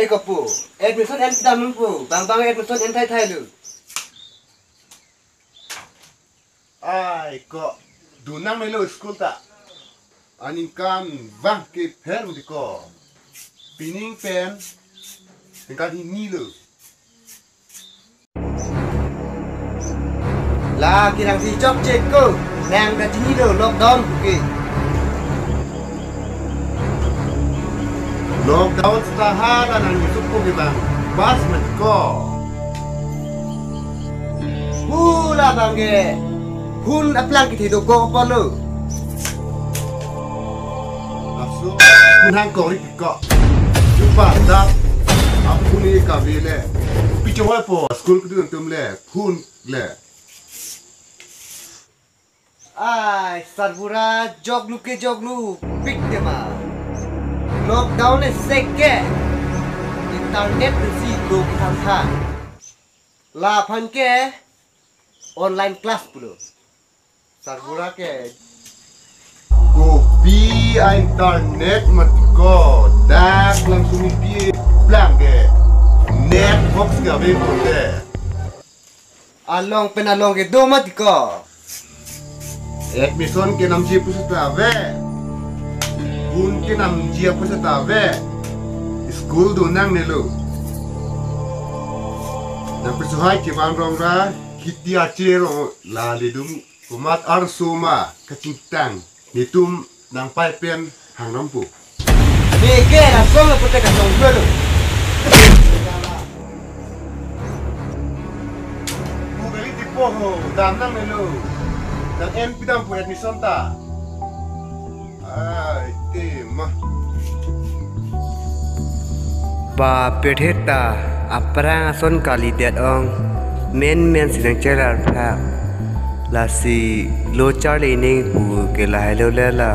Kapu, admission and damun pu, bang admission and Thai lu. Ai kok dunang melo school ta. Aning kan vang ke pen di ko. Pining pen tingkat ini lu. Lah kirang si chok cek ko, nang dah sini lu lockdown ke. Lockdown setahan dan Yusuf ko bang. Bas man ko. Hula bangge. Hun aplang kita hidup ko apa lu? Asu kunang ko ri ko. Jumpa dak. Aku ni kabile. Pichawai po school ku tum le. Hun le. Ai sarvura joglu ke joglu pik de ma. Lockdown is second. Internet si go kita tha. La phan ke online class pulu. Sarvura ke kopi internet mat ko. Dak langsung pi plan ke. Netbox ga be ko de. Along penalong ke do mat ko. Admission ke nam ji pusata ve. Hun ke nam ji pusata ve. School do nang ne lo. Na persuhai ke bang rong ra kiti acero la le dum kumat arsuma kacintang nitum nang pai pen hang nampu. Ni ke na song ko te ka song lo. Ku beli tipo ho dam nang ne lo. Dan en pidang pu admission ta. Ai te mah. Ba pedheta aprang ason kali det ong men sinang chelar pha la si lo charli ning pu ke la lo la